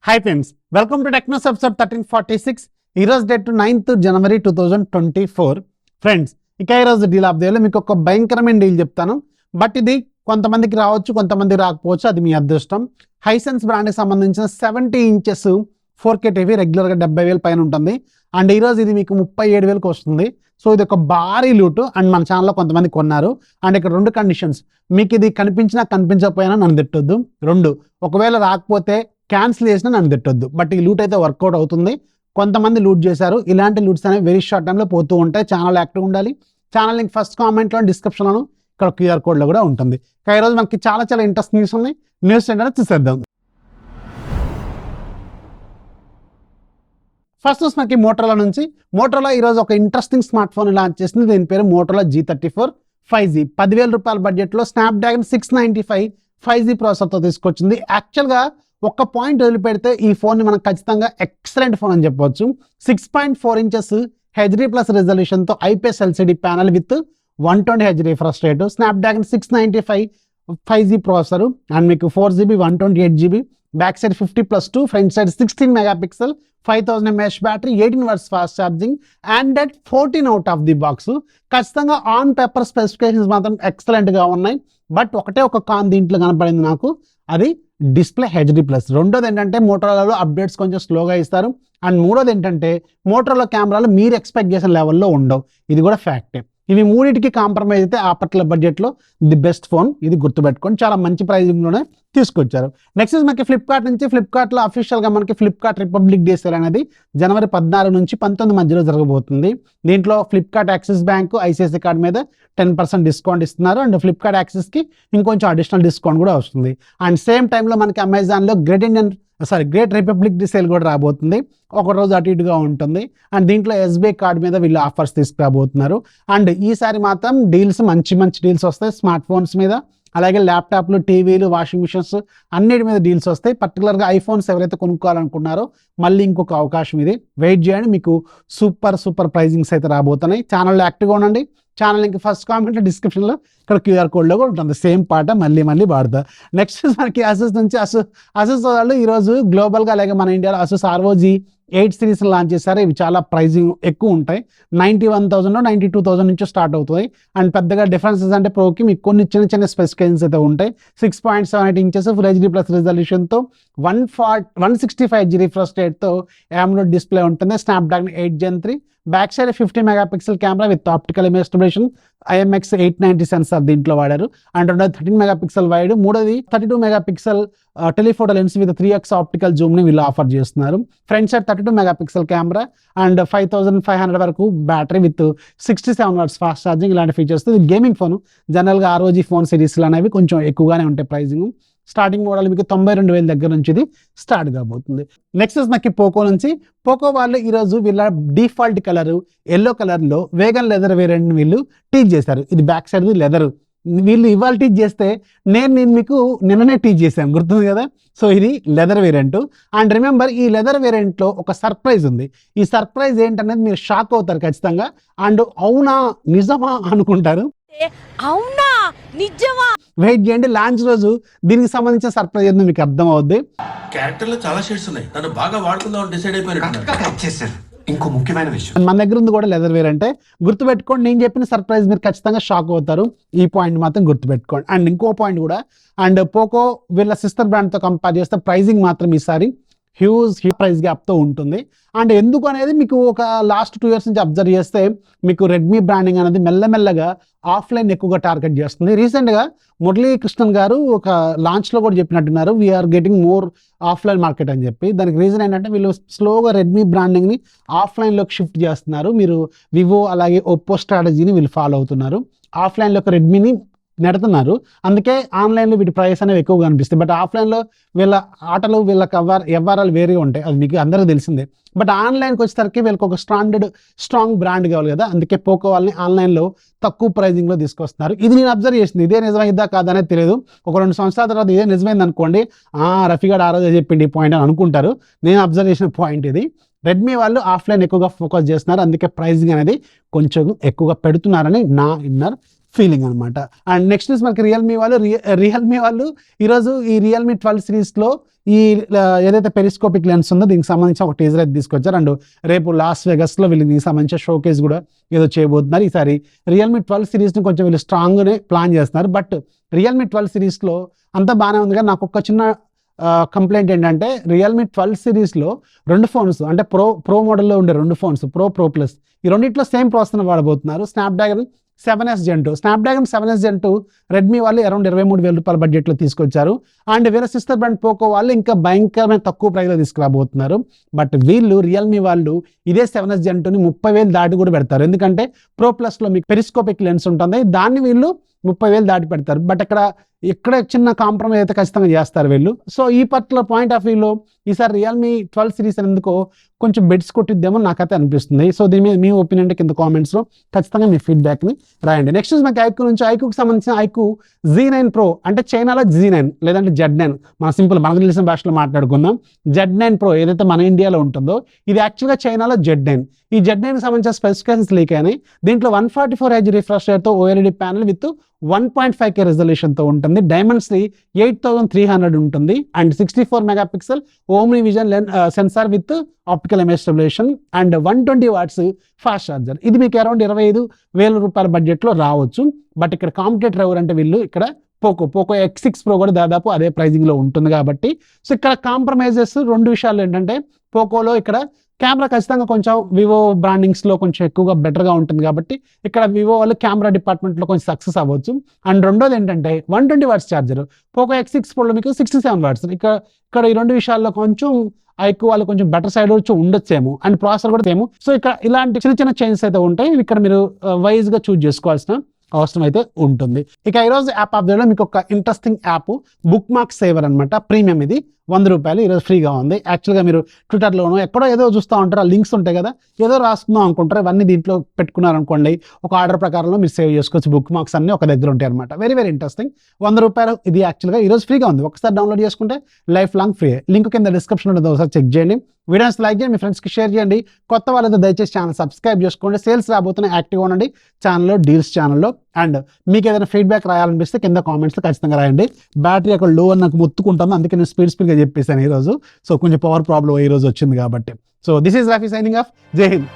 Hi friends, welcome to Technos episode 1346. ఈరోజు date 9th January 2024. Friends, ఇక ఈరోజు deal of the డేలో మీకు ఒక భయంకరమైన డీల్ చెప్తాను. బట్ ఇది కొంతమందికి రావచ్చు, కొంతమందికి రాకపోవచ్చు, అది మీ అదృష్టం. హైసెన్స్ బ్రాండ్కి సంబంధించిన 70 inches 4K టీవీ రెగ్యులర్గా 70,000 పైన ఉంటుంది. అండ్ ఈరోజు ఇది మీకు 37,000కి వస్తుంది. సో ఇది ఒక భారీ లూటు. అండ్ మన ఛానల్లో కొంతమంది కొన్నారు. అండ్ ఇక్కడ 2 కండిషన్స్, మీకు ఇది కనిపించినా కనిపించకపోయినా నన్ను తిట్టొద్దు. 2, ఒకవేళ రాకపోతే క్యాన్సిల్ చేసినా నన్ను తిట్టొద్దు. బట్ ఈ లూట్ అయితే వర్కౌట్ అవుతుంది. కొంతమంది లూట్ చేశారు. ఇలాంటి లూట్స్ అనేవి వెరీ షార్ట్ టైంలో పోతూ ఉంటాయి. ఛానల్ యాక్టివ్ ఉండాలి. ఛానల్ లింక్ ఫస్ట్ కామెంట్లో, డిస్క్రిప్షన్లోను, ఇక్కడ QR కోడ్లో కూడా ఉంటుంది. ఈరోజు మనకి చాలా ఇంట్రెస్టింగ్ న్యూస్ ఉన్నాయి. న్యూస్ ఏంటంటే చూసేద్దాం. ఫస్ట్ మనకి మోటరోలా నుంచి. మోటరోలా ఈరోజు ఒక ఇంట్రెస్టింగ్ స్మార్ట్ ఫోన్ లాంచ్ చేసింది. దీని పేరు మోటరోలా G34 5G. 10,000 రూపాయల బడ్జెట్లో స్నాప్డ్రాగన్ 695 5G ప్రాసెసర్తో తీసుకొచ్చింది. యాక్చువల్గా ఒక్క పాయింట్ వదిలిపెడితే ఈ ఫోన్ని మనం ఖచ్చితంగా ఎక్సలెంట్ ఫోన్ అని చెప్పవచ్చు. 6.4 inches HD+ రెజల్యూషన్తో IPS LCD panel with 120 Hz refresh rate, Snapdragon 695 5G processor. And మీకు 4GB 128GB, back side 50+2, front side 16 megapixel, 5000 mAh battery, 18 watts fast charging, and 14 out of the box. ఖచ్చితంగా on paper specifications మాత్రం ఎక్సలెంట్గా ఉన్నాయి. But ఒకటే ఒక కాన్ దీంట్లో కనపడింది నాకు, అది డిస్ప్లే HD+. రెండోది ఏంటంటే మోటరోలాలో అప్డేట్స్ కొంచెం స్లోగా ఇస్తారు. అండ్ మూడోది ఏంటంటే మోటరోలా కెమెరాలు మీరు ఎక్స్పెక్ట్ చేసిన లెవెల్లో ఉండవు. ఇది కూడా ఫ్యాక్టే. ఇవి మూడింటికి కాంప్రమైజ్ అయితే ఆ పర్టికులర్ బడ్జెట్లో ది బెస్ట్ ఫోన్. ఇది గుర్తుపెట్టుకొని చాలా మంచి ప్రైజింగ్లోనే తీసుకొచ్చారు. నెక్స్ట్ మనకి ఫ్లిప్కార్ట్ నుంచి. ఫ్లిప్కార్ట్లో అఫీషియల్గా మనకి ఫ్లిప్కార్ట్ రిపబ్లిక్ డే సేల్ అనేది January 14 నుంచి 19 మధ్యలో జరగబోతుంది. దీంట్లో Flipkart axis bank ICICI card మీద 10% డిస్కౌంట్ ఇస్తున్నారు. అండ్ ఫ్లిప్కార్ట్ యాక్సిస్కి ఇంకొంచెం అడిషనల్ డిస్కౌంట్ కూడా వస్తుంది. అండ్ సేమ్ టైంలో మనకి అమెజాన్లో గ్రేట్ రిపబ్లిక్ డే సేల్ కూడా రాబోతుంది. ఒక రోజు అటు ఇటుగా ఉంటుంది. అండ్ దీంట్లో SBI కార్డ్ మీద వీళ్ళు ఆఫర్స్ తీసుకురాబోతున్నారు. అండ్ ఈసారి మాత్రం డీల్స్ మంచి డీల్స్ వస్తాయి. స్మార్ట్ ఫోన్స్ మీద, అలాగే ల్యాప్టాప్లు, టీవీలు, వాషింగ్ మిషన్స్ అన్నిటి మీద డీల్స్ వస్తాయి. పర్టికులర్గా ఐఫోన్స్ ఎవరైతే కొనుక్కోవాలనుకున్నారో మళ్ళీ ఇంకొక అవకాశం ఇది. వెయిట్ చేయండి, మీకు సూపర్ ప్రైజింగ్స్ అయితే రాబోతున్నాయి. ఛానల్లో యాక్టివ్గా ఉండండి. ఛానల్ లింక్ ఫస్ట్ కామెంట్, డిస్క్రిప్షన్లో, ఇక్కడ QR కోడ్లో కూడా ఉంటుంది. సేమ్ పాట మళ్ళీ వాడతా. నెక్స్ట్ మనకి అసూస్ నుంచి. అసూస్ వాళ్ళు ఈరోజు గ్లోబల్గా అలాగే మన ఇండియాలో అసూస్ ROG 8 సిరీస్ లాంచ్ చేశారు. ఇవి చాలా ప్రైజింగ్ ఎక్కువ ఉంటాయి. 91,000 92,000 నుంచి స్టార్ట్ అవుతాయి. అండ్ పెద్దగా డిఫరెన్సెస్ అంటే ప్రోకి మీకు కొన్ని చిన్న స్పెసిఫికేషన్స్ అయితే ఉంటాయి. 6.78 inches ఫుల్ HD+ రెజల్యూషన్తో 165 Hz రిఫ్రెష్ రేట్తో AMOLED డిస్ప్లే ఉంటుంది. Snapdragon 8 Gen 3, back side 50 megapixel camera with optical image stabilisation, IMX 890 sensor దీంట్లో వాడారు. అండ్ రెండోది 13 మెగాపిక్సెల్ వైడ్, మూడోది 32 megapixel telephoto lens with 3x optical జూమ్ని వీళ్ళు ఆఫర్ చేస్తున్నారు. Front side 32 megapixel camera and 5500 వరకు battery with 67 watts fast charging. ఇలాంటి features. ఇది గేమింగ్ ఫోన్. జనరల్గా ROG ఫోన్ సిరీస్లు అనేవి కొంచెం ఎక్కువగానే ఉంటాయి ప్రైజింగ్. స్టార్టింగ్ మోడల్ మీకు 92,000 దగ్గర నుంచి ఇది స్టార్ట్ కాబోతుంది. నెక్స్ట్ మనకి పోకో నుంచి. పోకో వాళ్ళు ఈరోజు వీళ్ళ డిఫాల్ట్ కలర్ ఎల్లో కలర్లో వేగన్ లెదర్ వేరియంట్ వీళ్ళు టీచ్ చేశారు. ఇది బ్యాక్ సైడ్ లెదర్. వీళ్ళు ఇవాళ టీచ్ చేస్తే నేను మీకు నిన్ననే టీచ్ చేశాను, గుర్తుంది కదా. సో ఇది లెదర్ వేరియంట్. అండ్ రిమెంబర్, ఈ లెదర్ వేరియంట్లో ఒక సర్ప్రైజ్ ఉంది. ఈ సర్ప్రైజ్ ఏంటనేది మీరు షాక్ అవుతారు ఖచ్చితంగా. అండ్ అవునా నిజమా అనుకుంటారు. అవునా నిజమా, వెయిట్ చేయండి. లాంచ్ రోజు దీనికి సంబంధించిన సర్ప్రైజ్ ఏందో మీకు అర్థం అవుద్ది. క్యారెక్టర్లో చాలా షేడ్స్ ఉన్నాయి. నన్ను బాగా వాడుకుందాం డిసైడ్ అయిపోయినట్టు. ఇంకో ముఖ్యమైన విషయం, మన దగ్గర ఉంది కూడా లెదర్ వేర్ అంటే. గుర్తుపెట్టుకోండి, నేను చెప్పిన సర్ప్రైజ్ మీరు ఖచ్చితంగా షాక్ అవుతారు. ఈ పాయింట్ మాత్రం గుర్తుపెట్టుకోండి. అండ్ ఇంకో పాయింట్ కూడా, అండ్ పోకో వీళ్ళ సిస్టర్ బ్రాండ్తో కంపేర్ చేస్తే ప్రైజింగ్ మాత్రం ఈసారి హ్యూజ్ ప్రైస్ గ్యాప్తో ఉంటుంది. అండ్ ఎందుకు అనేది మీకు ఒక లాస్ట్ 2 years నుంచి అబ్జర్వ్ చేస్తే మీకు రెడ్మీ బ్రాండింగ్ అనేది మెల్లమెల్లగా ఆఫ్లైన్ ఎక్కువగా టార్గెట్ చేస్తుంది. రీసెంట్గా మురళీకృష్ణన్ గారు ఒక లాంచ్లో కూడా చెప్పినట్టున్నారు, we're getting more offline market అని చెప్పి. దానికి రీజన్ ఏంటంటే వీళ్ళు స్లోగా రెడ్మీ బ్రాండింగ్ని ఆఫ్లైన్లోకి షిఫ్ట్ చేస్తున్నారు. మీరు వివో అలాగే ఒప్పో స్ట్రాటజీని వీళ్ళు ఫాలో అవుతున్నారు. ఆఫ్లైన్లోకి రెడ్మీని నెడుతున్నారు. అందుకే ఆన్లైన్లో వీటి ప్రైస్ అనేవి ఎక్కువగా అనిపిస్తాయి. బట్ ఆఫ్లైన్లో వీళ్ళ ఆటలు, వీళ్ళ వ్యవహారాలు వేరే ఉంటాయి. అది మీకు అందరికీ తెలిసిందే. బట్ ఆన్లైన్కి వచ్చేసరికి వీళ్ళకి ఒక స్ట్రాంగ్ బ్రాండ్ కావాలి కదా. అందుకే పోకో వాళ్ళని ఆన్లైన్లో తక్కువ ప్రైజింగ్లో తీసుకొస్తున్నారు. ఇది నేను అబ్జర్వ్ చేసింది. ఇదే నిజమైందా కాదనేది తెలియదు. ఒక 2 సంవత్సరాల తర్వాత ఇదే నిజమైంది అనుకోండి, రఫీగాడు ఆ రోజే చెప్పిండి ఈ పాయింట్ అని అనుకుంటారు. నేను అబ్జర్వ్ చేసిన పాయింట్ ఇది. రెడ్మీ వాళ్ళు ఆఫ్లైన్ ఎక్కువగా ఫోకస్ చేస్తున్నారు. అందుకే ప్రైజింగ్ అనేది కొంచెం ఎక్కువగా పెడుతున్నారని నా ఇన్నర్ ఫీలింగ్ అనమాట. అండ్ నెక్స్ట్ మనకి రియల్మీ వాళ్ళు ఈరోజు ఈ రియల్మీ 12 సిరీస్లో ఈ ఏదైతే పెరిస్కోపిక్ లెన్స్ ఉందో దీనికి సంబంధించి ఒక టీజర్ అయితే తీసుకొచ్చారు. అండ్ రేపు లాస్ వెగస్లో వీళ్ళు దీనికి సంబంధించిన షోకేస్ కూడా ఏదో చేయబోతున్నారు. ఈసారి రియల్మీ 12 సిరీస్ని కొంచెం వీళ్ళు స్ట్రాంగ్గానే ప్లాన్ చేస్తున్నారు. బట్ రియల్మీ 12 సిరీస్లో అంతా బాగానే ఉంది, కానీ నాకు ఒక చిన్న కంప్లైంట్ ఏంటంటే రియల్మీ 12 సిరీస్లో 2 ఫోన్స్ అంటే ప్రో మోడల్లో ఉండే 2 ఫోన్స్ ప్రో ప్లస్ ఈ రెండిట్లో సేమ్ ప్రాసెసర్ వాడబోతున్నారు. Snapdragon 7S Gen 2 Snapdragon 7S Gen 2 Redmi వాళ్ళు అరౌండ్ 23,000 రూపాయల బడ్జెట్లో తీసుకొచ్చారు. అండ్ వీళ్ళ సిస్టర్ బ్రాండ్ పోకో వాళ్ళు ఇంకా భయంకరమైన తక్కువ ప్రైస్లో తీసుకురాబోతున్నారు. బట్ వీళ్ళు రియల్మీ వాళ్ళు ఇదే 7S Gen 2ని 30,000 దాటి కూడా పెడతారు. ఎందుకంటే ప్రో ప్లస్లో మీకు పెరిస్కోపిక్ లెన్స్ ఉంటుంది, దాన్ని వీళ్ళు 30,000 దాటి పెడతారు. బట్ ఇక్కడ చిన్న కాంప్రమైజ్ అయితే ఖచ్చితంగా చేస్తారు వీళ్ళు. సో ఈ పర్టికులర్ పాయింట్ ఆఫ్ వ్యూలో ఈసారి రియల్మీ 12 సిరీస్ ఎందుకో కొంచెం బెడ్స్ కొట్టిద్దేమో నాకైతే అనిపిస్తుంది. సో దీని మీద మీ ఒపీనియన్ కింద కామెంట్స్లో ఖచ్చితంగా మీ ఫీడ్బ్యాక్ని రాయండి. నెక్స్ట్ మనకి ఐక్యూ నుంచి ఐక్యూకి సంబంధించిన ఐక్యూ Z9 Pro అంటే చైనాలో Z9 లేదంటే Z9 మనకు తెలిసిన భాషలో మాట్లాడుకుందాం. Z9 Pro ఏదైతే మన ఇండియాలో ఉంటుందో ఇది యాక్చువల్గా చైనాలో Z9. ఈ Z9కి సంబంధించిన స్పెసిఫికేషన్స్ లీక్ అయినాయి. దీంట్లో 144Hz రిఫ్రెష్ రేట్తో OLED ప్యానల్ విత్ 1.5K రెజల్యూషన్తో ఉంటుంది. డైమెన్సిటీ 8300 ఉంటుంది. And 64 megapixel OmniVision sensor with optical image stabilisation and 120 watts fast charger. ఇది మీకు అరౌండ్ 25,000 రూపాయల బడ్జెట్లో రావచ్చు. బట్ ఇక్కడ కాంపిటేటర్ ఎవరంటే వీళ్ళు ఇక్కడ పోకో X6 Pro కూడా దాదాపు అదే ప్రైజింగ్లో ఉంటుంది కాబట్టి సో ఇక్కడ కాంప్రమైజెస్ 2 విషయాలు ఏంటంటే పోకోలో ఇక్కడ కెమెరా ఖచ్చితంగా కొంచెం వివో బ్రాండింగ్స్లో కొంచెం ఎక్కువగా బెటర్గా ఉంటుంది కాబట్టి ఇక్కడ వివో వాళ్ళు కెమెరా డిపార్ట్మెంట్లో కొంచెం సక్సెస్ అవ్వచ్చు. అండ్ రెండోది ఏంటంటే 120 వాట్స్ ఛార్జర్ పోకో X6 Proలో మీకు 67 వాట్స్. ఇక్కడ ఈ 2 విషయాల్లో కొంచెం ఐక్యూ వాళ్ళు కొంచెం బెటర్ సైడ్ వచ్చి ఉండొచ్చేమో అండ్ ప్రాసెసర్ కూడా ఏమో. సో ఇక్కడ ఇలాంటి చిన్న చేంజెస్ అయితే ఉంటాయి. ఇక్కడ మీరు వైజ్గా చూజ్ చేసుకోవాల్సిన అవసరం అయితే ఉంటుంది. ఇక ఈరోజు యాప్ ఆఫ్ ద డే మీకు ఒక interesting app book mark saver అనమాట. ప్రీమియం ఇది 100 రూపాయలు ఈరోజు ఫ్రీగా ఉంది. యాక్చువల్గా మీరు ట్విట్టర్లోనో ఎక్కడో ఏదో చూస్తూ ఉంటారు, ఆ లింక్స్ ఉంటాయి కదా, ఏదో రాసుకుందాం అనుకుంటారు, ఇవన్నీ దీంట్లో పెట్టుకున్నారనుకోండి ఒక ఆర్డర్ ప్రకారంలో మీరు సేవ్ చేసుకోవచ్చు. బుక్ మార్క్స్ అన్నీ ఒక దగ్గర ఉంటాయి అనమాట. Very interesting. 100 రూపాయలు ఇది యాక్చువల్గా ఈరోజు ఫ్రీగా ఉంది. ఒకసారి డౌన్లోడ్ చేసుకుంటే లైఫ్ లాంగ్ ఫ్రీ. లింక్ కింద డిస్క్రిప్షన్లో ఉంటుంది, ఒకసారి చెక్ చేయండి. వీడియోస్ లైక్ చేయండి, మీ ఫ్రెండ్స్కి షేర్ చేయండి. కొత్త వాళ్ళతో దయచేసి ఛానల్ సబ్స్క్రైబ్ చేసుకోండి. సేల్స్ రాబోతున్నాయి, యాక్టివ్గా ఉండండి ఛానల్లో, డీల్స్ ఛానల్లో. అండ్ మీకు ఏదైనా ఫీడ్బ్యాక్ రాయాలనిపిస్తే కింద కామెంట్స్లో ఖచ్చితంగా రాయండి. బ్యాటరీ అక్కడ లో అని నాకు మొత్తుకుంటుంది, అందుకే నేను స్పీడ్గా చెప్పేసాను ఈరోజు. సో కొంచెం పవర్ ప్రాబ్లం ఈరోజు వచ్చింది కాబట్టి. So this is Rafi signing off. జై హింద్.